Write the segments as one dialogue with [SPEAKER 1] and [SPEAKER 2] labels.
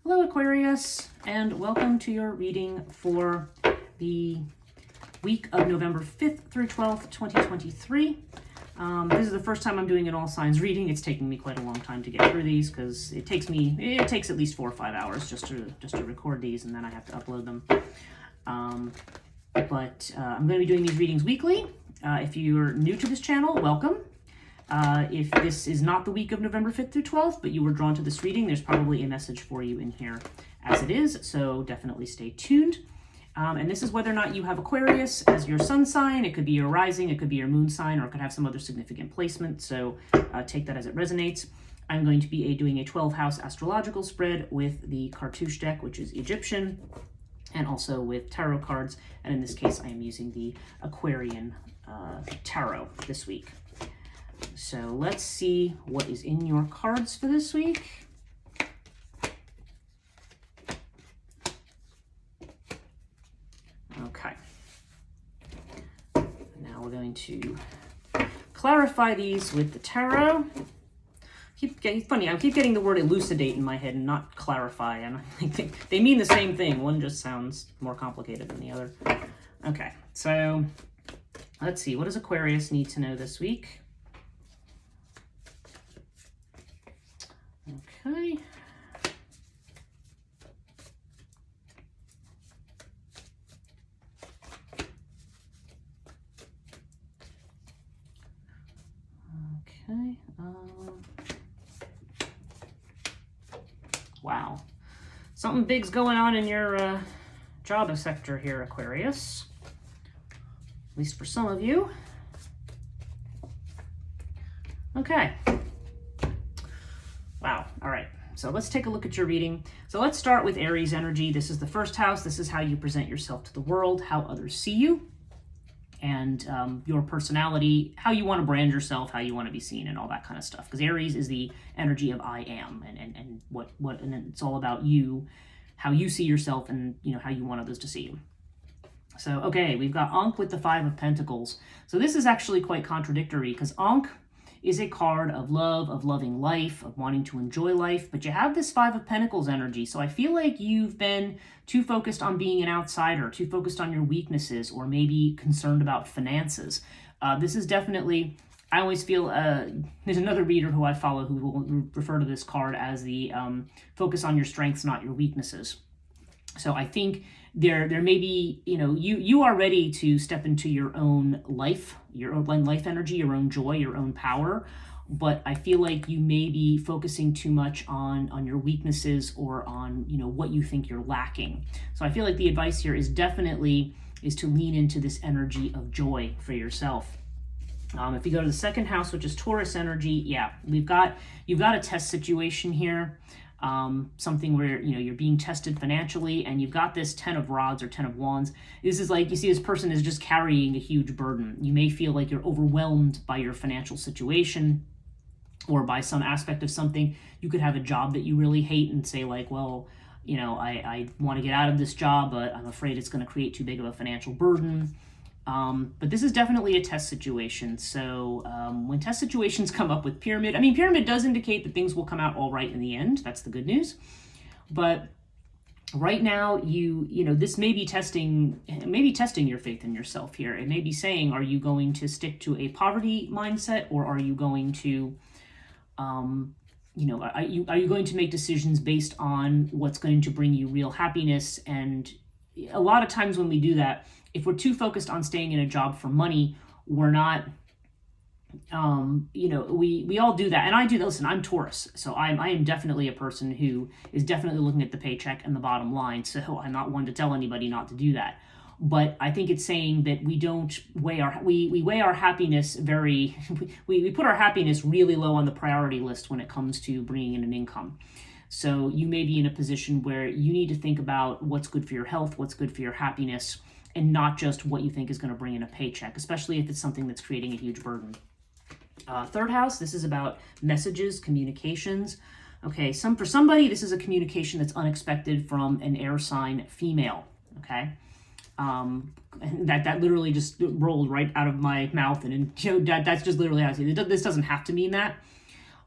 [SPEAKER 1] Hello Aquarius, and welcome to your reading for the week of November 5th through 12th, 2023. This is the first time I'm doing an all signs reading. It's taking me quite a long time to get through these because it takes at least 4 or 5 hours just to record these, and then I have to upload them. I'm going to be doing these readings weekly. If you're new to this channel, welcome. If this is not the week of November 5th through 12th, but you were drawn to this reading, there's probably a message for you in here as it is, so definitely stay tuned. And this is whether or not you have Aquarius as your sun sign. It could be your rising, it could be your moon sign, or it could have some other significant placement, so take that as it resonates. I'm going to be doing a 12-house astrological spread with the Cartouche deck, which is Egyptian, and also with tarot cards, and in this case I am using the Aquarian tarot this week. So let's see what is in your cards for this week. Okay. Now we're going to clarify these with the tarot. It's funny, I keep getting the word elucidate in my head and not clarify, and I think they mean the same thing. One just sounds more complicated than the other. Okay, so let's see. What does Aquarius need to know this week? Okay. Okay. Wow. Something big's going on in your job sector here, Aquarius. At least for some of you. Okay. Wow. All right. So let's take a look at your reading. So let's start with Aries energy. This is the first house. This is how you present yourself to the world, how others see you, and your personality, how you want to brand yourself, how you want to be seen, and all that kind of stuff. Because Aries is the energy of I am, and and it's all about you, how you see yourself, and how you want others to see you. So okay, we've got Ankh with the Five of Pentacles. So this is actually quite contradictory because Ankh is a card of love, of loving life, of wanting to enjoy life, but you have this Five of Pentacles energy, so I feel like you've been too focused on being an outsider, too focused on your weaknesses, or maybe concerned about finances. This is definitely, I always feel, there's another reader who I follow who will refer to this card as the focus on your strengths, not your weaknesses. So I think there may be, you are ready to step into your own life, your own life energy, your own joy, your own power. But I feel like you may be focusing too much on your weaknesses or on, what you think you're lacking. So I feel like the advice here is definitely to lean into this energy of joy for yourself. If you go to the second house, which is Taurus energy, yeah, you've got a test situation here. Something where you're being tested financially, and you've got this 10 of rods or 10 of wands. This is like, you see this person is just carrying a huge burden. You may feel like you're overwhelmed by your financial situation or by some aspect of something. You could have a job that you really hate and say like, well, I want to get out of this job, but I'm afraid it's going to create too big of a financial burden. But this is definitely a test situation. So when test situations come up with Pyramid, Pyramid does indicate that things will come out all right in the end. That's the good news. But right now, this may be testing your faith in yourself here. It may be saying, are you going to stick to a poverty mindset, or are you going to, are you going to make decisions based on what's going to bring you real happiness? And a lot of times when we do that, if we're too focused on staying in a job for money, we're not, we all do that. And I do that. Listen, I'm Taurus. So I am definitely a person who is definitely looking at the paycheck and the bottom line. So I'm not one to tell anybody not to do that. But I think it's saying that we don't we weigh our happiness we put our happiness really low on the priority list when it comes to bringing in an income. So you may be in a position where you need to think about what's good for your health, what's good for your happiness, and not just what you think is going to bring in a paycheck, especially if it's something that's creating a huge burden. Third house, this is about messages, communications. Okay, for somebody, this is a communication that's unexpected from an air sign female, okay? That literally just rolled right out of my mouth, and that's just literally how I see it. This doesn't have to mean that.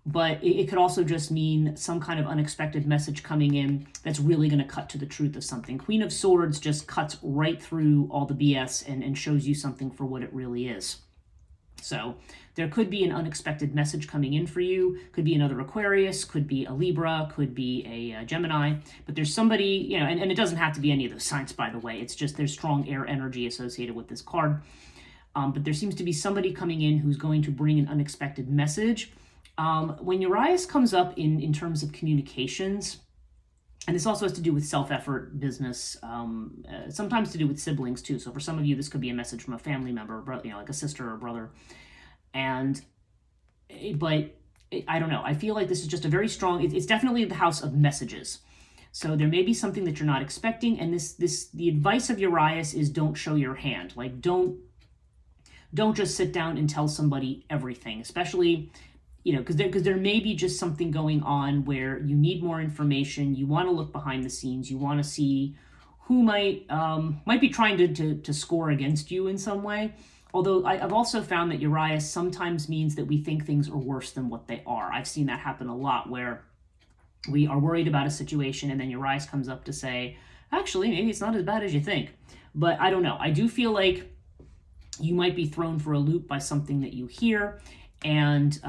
[SPEAKER 1] but it could also just mean some kind of unexpected message coming in that's really going to cut to the truth of something. Queen of Swords just cuts right through all the BS and shows you something for what it really is. So there could be an unexpected message coming in for you. Could be another Aquarius, could be a Libra, could be a Gemini. But there's somebody, you know, and it doesn't have to be any of those signs, by the way. It's just there's strong air energy associated with this card. But there seems to be somebody coming in who's going to bring an unexpected message. When Urias comes up in terms of communications, and this also has to do with self-effort, business, sometimes to do with siblings too. So for some of you, this could be a message from a family member, you know, like a sister or brother. But I don't know. I feel like this is just a very strong, it's definitely the house of messages. So there may be something that you're not expecting. And the advice of Urias is don't show your hand. Like don't just sit down and tell somebody everything, especially, you know, because there may be just something going on where you need more information. You want to look behind the scenes. You want to see who might be trying to score against you in some way. Although I've also found that Urias sometimes means that we think things are worse than what they are. I've seen that happen a lot where we are worried about a situation and then Urias comes up to say, actually, maybe it's not as bad as you think. But I don't know. I do feel like you might be thrown for a loop by something that you hear. And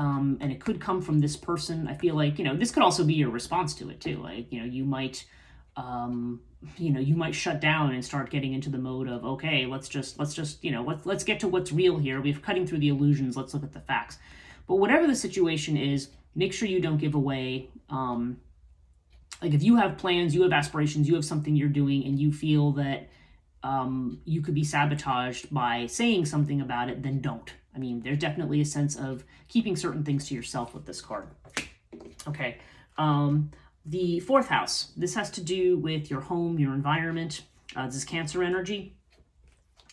[SPEAKER 1] it could come from this person. I feel like, you know, this could also be your response to it too. Like, you know, you might shut down and start getting into the mode of, okay, let's just, you know, let's get to what's real here. We're cutting through the illusions. Let's look at the facts. But whatever the situation is, make sure you don't give away, like if you have plans, you have aspirations, you have something you're doing and you feel that you could be sabotaged by saying something about it, then don't. I mean, there's definitely a sense of keeping certain things to yourself with this card. Okay. The fourth house, this has to do with your home, your environment. This is Cancer energy.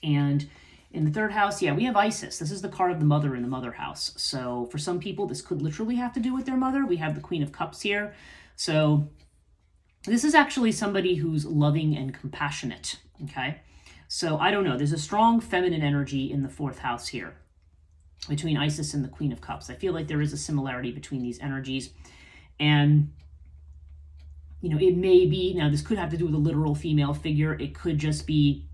[SPEAKER 1] And in the third house, yeah, we have Isis. This is the card of the mother in the mother house. So for some people, this could literally have to do with their mother. We have the Queen of Cups here. So this is actually somebody who's loving and compassionate, okay? So I don't know. There's a strong feminine energy in the fourth house here between Isis and the Queen of Cups. I feel like there is a similarity between these energies. And, you know, it may be, now this could have to do with a literal female figure. It could just be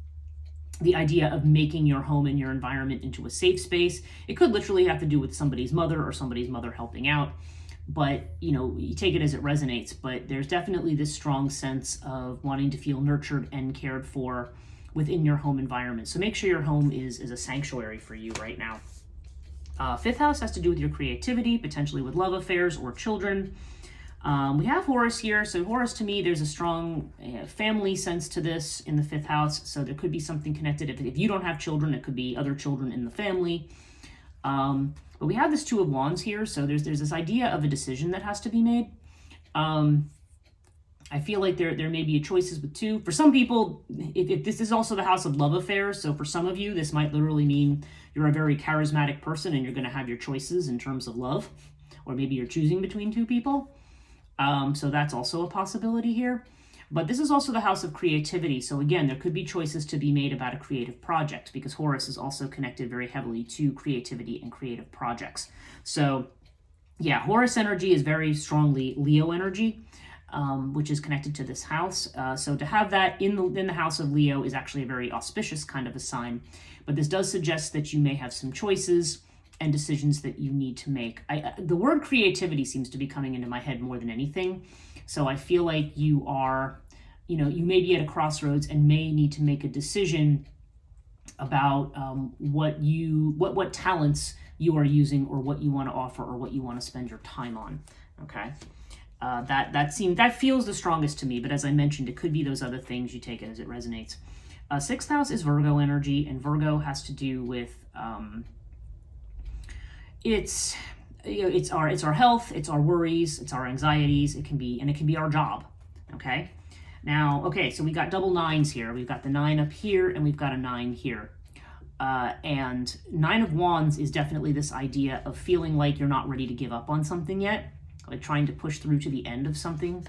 [SPEAKER 1] the idea of making your home and your environment into a safe space. It could literally have to do with somebody's mother or somebody's mother helping out. But, you know, you take it as it resonates. But there's definitely this strong sense of wanting to feel nurtured and cared for within your home environment. So make sure your home is a sanctuary for you right now. Fifth house has to do with your creativity, potentially with love affairs or children. We have Horus here. So Horus, to me, there's a strong family sense to this in the fifth house. So there could be something connected. If you don't have children, it could be other children in the family. But we have this Two of Wands here. So there's this idea of a decision that has to be made. I feel like there may be choices with two. For some people, if this is also the house of love affairs, so for some of you, this might literally mean you're a very charismatic person and you're going to have your choices in terms of love, or maybe you're choosing between two people. So that's also a possibility here. But this is also the house of creativity. So again, there could be choices to be made about a creative project because Horus is also connected very heavily to creativity and creative projects. So yeah, Horus energy is very strongly Leo energy. Which is connected to this house. So to have that in the house of Leo is actually a very auspicious kind of a sign. But this does suggest that you may have some choices and decisions that you need to make. The word creativity seems to be coming into my head more than anything. So I feel like you are, you know, you may be at a crossroads and may need to make a decision about what talents you are using or what you want to offer or what you want to spend your time on. Okay. That feels the strongest to me, but as I mentioned, it could be those other things. You take it as it resonates. Sixth house is Virgo energy, and Virgo has to do with it's our health, it's our worries, it's our anxieties. It can be our job. Okay. Now, okay, so we got double nines here. We've got the 9 up here, and we've got a 9 here. And 9 of Wands is definitely this idea of feeling like you're not ready to give up on something yet. Like trying to push through to the end of something.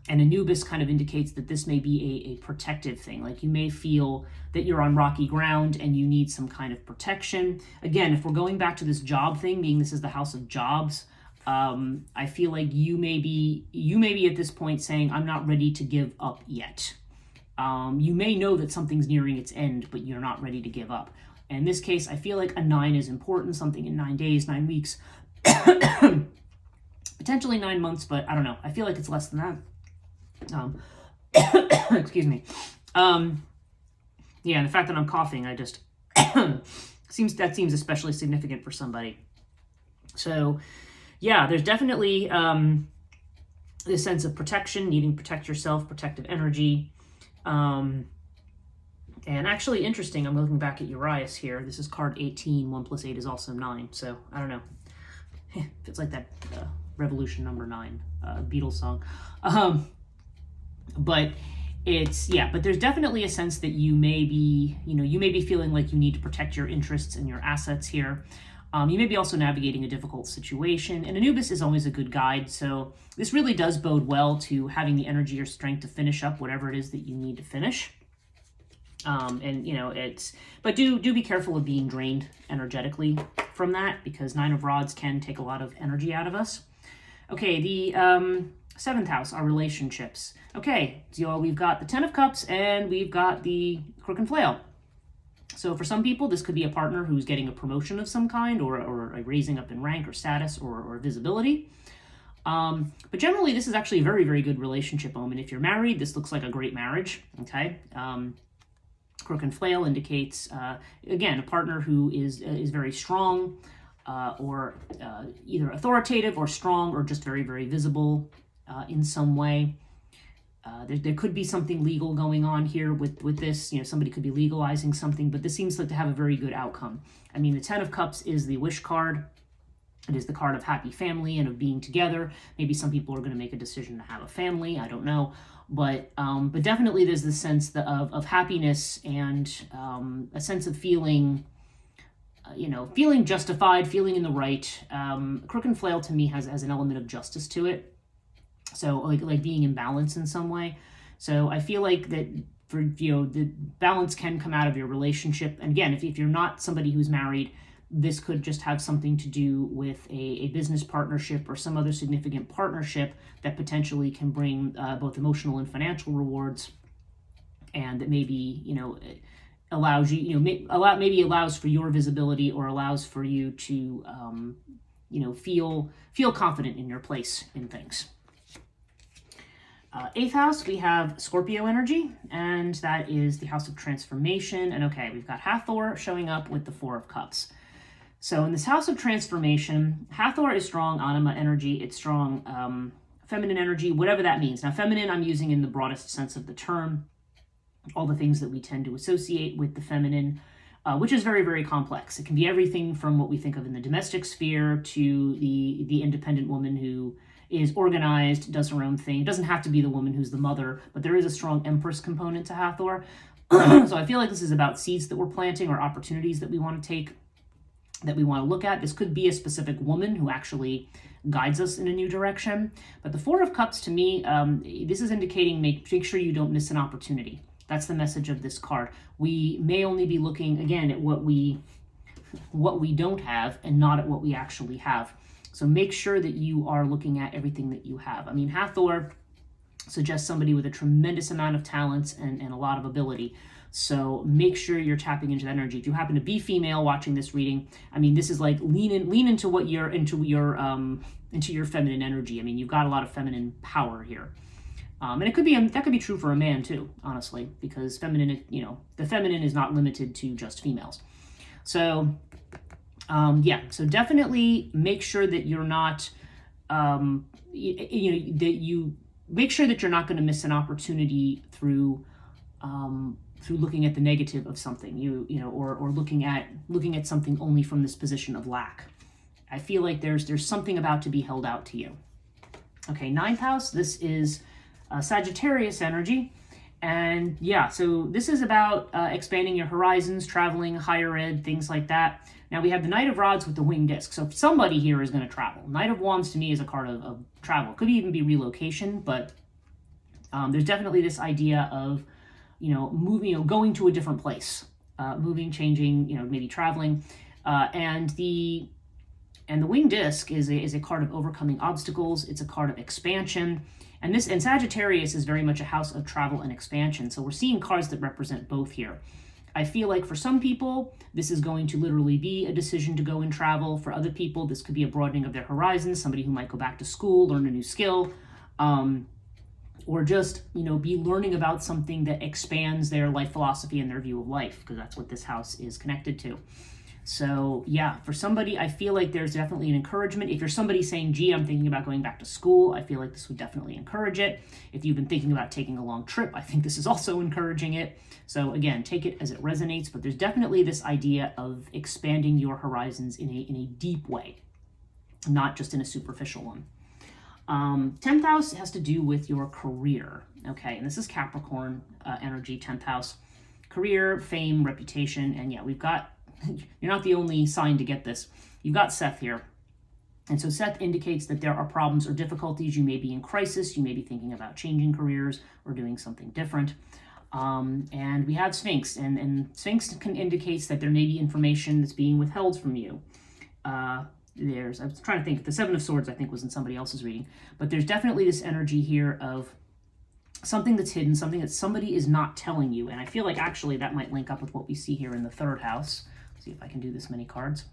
[SPEAKER 1] And Anubis kind of indicates that this may be a protective thing. Like you may feel that you're on rocky ground and you need some kind of protection. Again, if we're going back to this job thing, being this is the house of jobs, I feel like you may be at this point saying, I'm not ready to give up yet. You may know that something's nearing its end, but you're not ready to give up. In this case, I feel like a 9 is important, something in 9 days, 9 weeks, potentially 9 months, but I don't know. I feel like it's less than that. Excuse me. Yeah, and the fact that I'm coughing, I just seems especially significant for somebody. So, yeah, there's definitely this sense of protection, needing to protect yourself, protective energy. And actually, interesting. I'm looking back at Urias here. This is card 18. 1 plus 8 is also 9. So I don't know. It's like that Revolution number 9 Beatles song. But but there's definitely a sense that you may be feeling like you need to protect your interests and your assets here. You may be also navigating a difficult situation, and Anubis is always a good guide. So this really does bode well to having the energy or strength to finish up whatever it is that you need to finish. But do be careful of being drained energetically from that, because 9 of Rods can take a lot of energy out of us. Okay, the 7th house, our relationships. Okay, so we've got the 10 of Cups and we've got the Crook and Flail. So for some people, this could be a partner who's getting a promotion of some kind, or a raising up in rank or status or visibility. But generally, this is actually a very, very good relationship omen. If you're married, this looks like a great marriage, okay? Crook and Flail indicates, again, a partner who is very strong, or either authoritative or strong, or just very, very visible in some way. There could be something legal going on here with this. Somebody could be legalizing something, but this seems like to have a very good outcome. I mean, the 10 of Cups is the wish card. It is the card of happy family and of being together. Maybe some people are going to make a decision to have a family. I don't know. But definitely there's this sense of happiness and a sense of feeling, feeling justified, feeling in the right. Crook and Flail to me has an element of justice to it. So like being in balance in some way. So I feel like that for, the balance can come out of your relationship. And again, if you're not somebody who's married, this could just have something to do with a business partnership or some other significant partnership that potentially can bring both emotional and financial rewards, and that maybe allows you maybe allows for your visibility, or allows for you to feel confident in your place in things. 8th house, we have Scorpio energy, and that is the house of transformation. And okay, we've got Hathor showing up with the 4 of Cups. So in this house of transformation, Hathor is strong anima energy. It's strong feminine energy, whatever that means. Now, feminine I'm using in the broadest sense of the term, all the things that we tend to associate with the feminine, which is very, very complex. It can be everything from what we think of in the domestic sphere to the independent woman who is organized, does her own thing. It doesn't have to be the woman who's the mother, but there is a strong Empress component to Hathor. So I feel like this is about seeds that we're planting, or opportunities that we want to take, that we want to look at. This could be a specific woman who actually guides us in a new direction. But the 4 of Cups to me, this is indicating make sure you don't miss an opportunity. That's the message of this card. We may only be looking, again, at what we don't have and not at what we actually have. So make sure that you are looking at everything that you have. I mean, Hathor suggests somebody with a tremendous amount of talents and a lot of ability. So make sure you're tapping into that energy. If you happen to be female watching this reading, I mean, this is like lean into what you're into your feminine energy. I mean, you've got a lot of feminine power here. And it could be that could be true for a man too, honestly, because feminine, the feminine is not limited to just females. So so definitely make sure that you're not, that you make sure that you're not going to miss an opportunity through looking at the negative of something, or looking at something only from this position of lack. I feel like there's something about to be held out to you. Okay, 9th house, this is Sagittarius energy. And so this is about expanding your horizons, traveling, higher ed, things like that. Now we have the Knight of Rods with the winged disc. So somebody here is going to travel. Knight of Wands to me is a card of travel. Could even be relocation, but There's definitely this idea of, moving, going to a different place, moving, changing, maybe traveling, and the winged disc is a card of overcoming obstacles. It's a card of expansion. And Sagittarius is very much a house of travel and expansion. So we're seeing cards that represent both here. I feel like for some people, this is going to literally be a decision to go and travel. For other people, this could be a broadening of their horizons, somebody who might go back to school, learn a new skill, or just, be learning about something that expands their life philosophy and their view of life, because that's what this house is connected to. So yeah, for somebody, I feel like there's definitely an encouragement. If you're somebody saying, gee, I'm thinking about going back to school, I feel like this would definitely encourage it. If you've been thinking about taking a long trip, I think this is also encouraging it. So again, take it as it resonates, but there's definitely this idea of expanding your horizons in a deep way, not just in a superficial one. 10th house has to do with your career. Okay, and this is Capricorn energy, 10th house. Career, fame, reputation, and yeah, we've got, you're not the only sign to get this. You've got Seth here. And so Seth indicates that there are problems or difficulties. You may be in crisis. You may be thinking about changing careers or doing something different. And we have Sphinx. And Sphinx indicates that there may be information that's being withheld from you. I was trying to think. The Seven of Swords, I think, was in somebody else's reading. But there's definitely this energy here of something that's hidden, something that somebody is not telling you. And I feel like actually that might link up with what we see here in the 3rd house. See if I can do this many cards.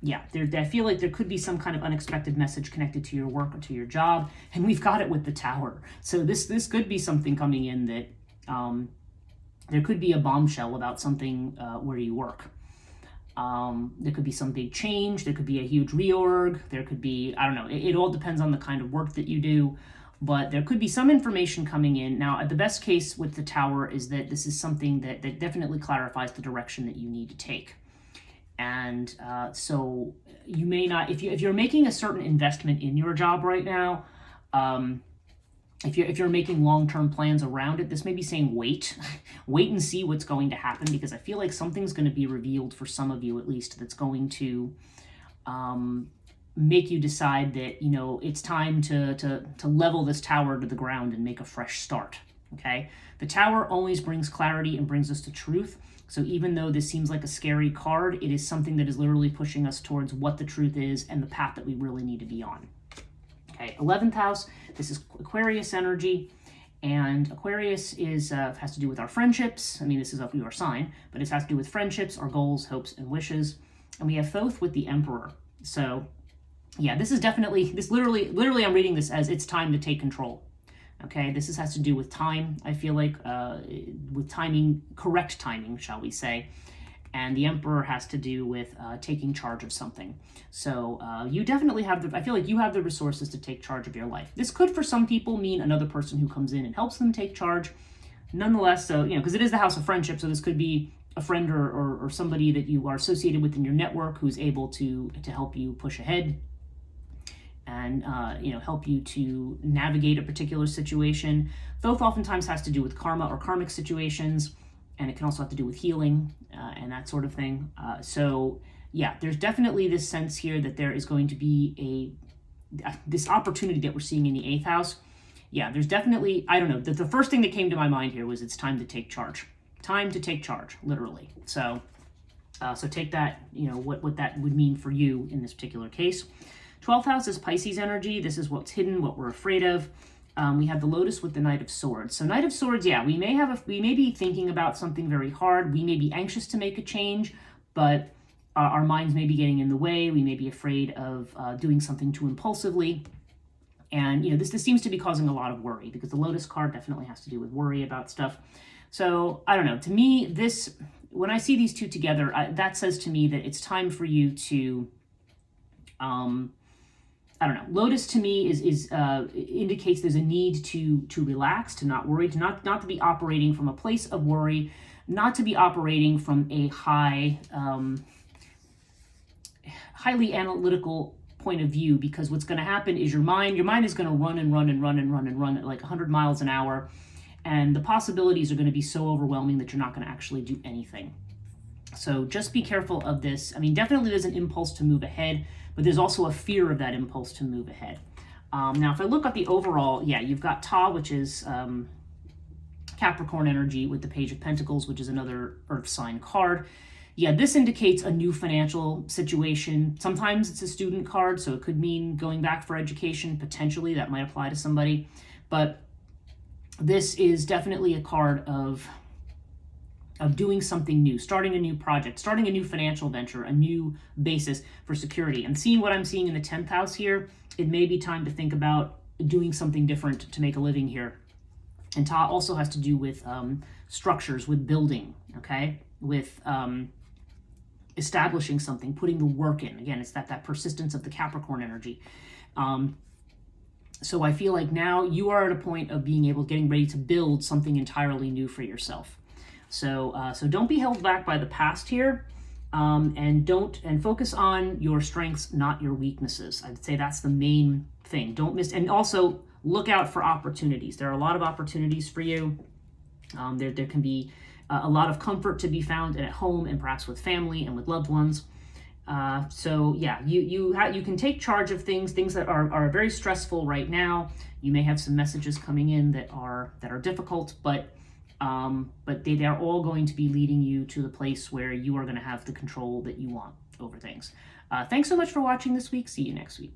[SPEAKER 1] Yeah, I feel like there could be some kind of unexpected message connected to your work or to your job, and we've got it with the Tower. So this could be something coming in that there could be a bombshell about something where you work. There could be some big change. There could be a huge reorg. There could be, I don't know. It all depends on the kind of work that you do. But there could be some information coming in. Now, the best case with the Tower is that this is something that definitely clarifies the direction that you need to take. And so you may not, if you're making a certain investment in your job right now, if you're making long-term plans around it, this may be saying wait and see what's going to happen, because I feel like something's going to be revealed for some of you at least that's going to make you decide that, it's time to level this tower to the ground and make a fresh start. Okay, the Tower always brings clarity and brings us to truth. So even though this seems like a scary card, it is something that is literally pushing us towards what the truth is and the path that we really need to be on. Okay, 11th house, this is Aquarius energy, and Aquarius has to do with our friendships. I mean, this is of your sign, but it has to do with friendships, our goals, hopes, and wishes. And we have Thoth with the Emperor. So yeah, this is definitely, literally I'm reading this as it's time to take control. Okay, this has to do with time, I feel like, with timing, correct timing, shall we say. And the Emperor has to do with taking charge of something. So you definitely have I feel like you have the resources to take charge of your life. This could, for some people, mean another person who comes in and helps them take charge. Nonetheless, so, because it is the house of friendship, so this could be a friend or somebody that you are associated with in your network who's able to help you push ahead and help you to navigate a particular situation. Thoth oftentimes has to do with karma or karmic situations, and it can also have to do with healing and that sort of thing. So yeah, there's definitely this sense here that there is going to be this opportunity that we're seeing in the 8th house. Yeah, there's definitely, I don't know, the first thing that came to my mind here was it's time to take charge. Time to take charge, literally. So take that, what that would mean for you in this particular case. 12th house is Pisces energy. This is what's hidden, what we're afraid of. We have the Lotus with the Knight of Swords. So Knight of Swords, yeah, we may be thinking about something very hard. We may be anxious to make a change, but our minds may be getting in the way. We may be afraid of doing something too impulsively. And, this seems to be causing a lot of worry, because the Lotus card definitely has to do with worry about stuff. So I don't know. To me, when I see these two together, that says to me that it's time for you to, I don't know. Lotus to me indicates there's a need to relax, to not worry, to not to be operating from a place of worry, not to be operating from a highly analytical point of view, because what's going to happen is your mind is going to run and run and run and run and run at like 100 miles an hour, and the possibilities are going to be so overwhelming that you're not going to actually do anything. So just be careful of this. I mean, definitely there's an impulse to move ahead, but there's also a fear of that impulse to move ahead. Now, if I look at the overall, yeah, you've got Ta, which is Capricorn energy, with the Page of Pentacles, which is another Earth sign card. Yeah, this indicates a new financial situation. Sometimes it's a student card, so it could mean going back for education. Potentially, that might apply to somebody. But this is definitely a card of doing something new, starting a new project, starting a new financial venture, a new basis for security. And seeing what I'm seeing in the 10th house here, it may be time to think about doing something different to make a living here. And Ta also has to do with structures, with building, okay? With establishing something, putting the work in. Again, it's that persistence of the Capricorn energy. So I feel like now you are at a point of getting ready to build something entirely new for yourself. So don't be held back by the past here, and focus on your strengths, not your weaknesses. I'd say that's the main thing. Don't miss, and also look out for opportunities. There are a lot of opportunities for you. There can be a lot of comfort to be found at home and perhaps with family and with loved ones. So yeah, you can take charge of things that are very stressful right now. You may have some messages coming in that are difficult, but they are all going to be leading you to the place where you are going to have the control that you want over things. Thanks so much for watching this week. See you next week.